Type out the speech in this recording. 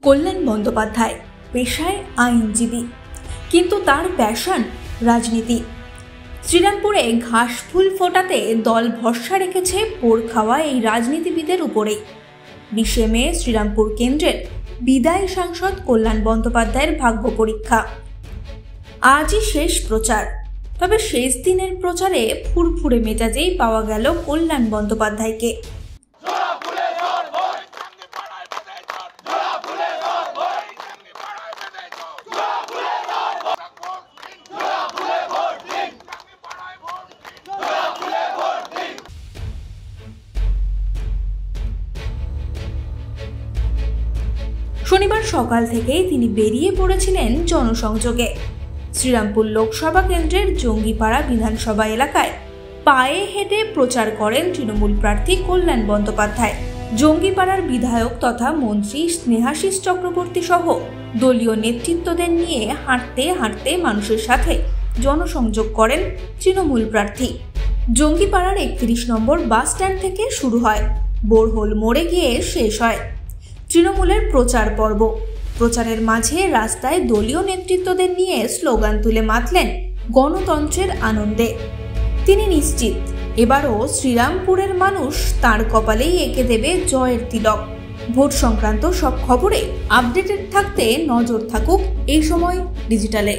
কল্যাণ বন্দ্যোপাধ্যায় পেশায় আইনজীবী, কিন্তু তার প্যাশন রাজনীতি। শ্রীরামপুরে ঘাস ফুল ফোটাতে দল ভরসা রেখেছে পোড় খাওয়া এই রাজনীতিবিদের উপরে। 20 মে শ্রীরামপুর কেন্দ্রের বিদায়ী সাংসদ কল্যাণ বন্দ্যোপাধ্যায়ের ভাগ্য পরীক্ষা। আজই শেষ প্রচার, তবে শেষ দিনের প্রচারে ফুরফুরে মেজাজেই পাওয়া গেল কল্যাণ বন্দ্যোপাধ্যায়কে। শনিবার সকাল থেকেই তিনি বেরিয়ে পড়েছিলেন জনসংযোগে। শ্রীরামপুর লোকসভা কেন্দ্রের জঙ্গিপাড়া বিধানসভা এলাকায় পায়ে হেঁটে প্রচার করেন তৃণমূল প্রার্থী কল্যাণ বন্দ্যোপাধ্যায়। জঙ্গিপাড়ার বিধায়ক তথা মন্ত্রী স্নেহাশিস চক্রবর্তী সহ দলীয় নেতৃত্বদের নিয়ে হাঁটতে হাঁটতে মানুষের সাথে জনসংযোগ করেন তৃণমূল প্রার্থী। জঙ্গিপাড়ার 31 নম্বর বাস স্ট্যান্ড থেকে শুরু হয়, বোরহোল মোড়ে গিয়ে শেষ হয় তৃণমূলের প্রচার পর্ব। প্রচারের মাঝে রাস্তায় দলীয় নেতৃত্বদের নিয়ে স্লোগান তুলে মাতলেন গণতন্ত্রের আনন্দে। তিনি নিশ্চিত এবারও শ্রীরামপুরের মানুষ তার কপালেই এঁকে দেবে জয়ের তিলক। ভোট সংক্রান্ত সব খবরে আপডেটেড থাকতে নজর থাকুক এই সময় ডিজিটালে।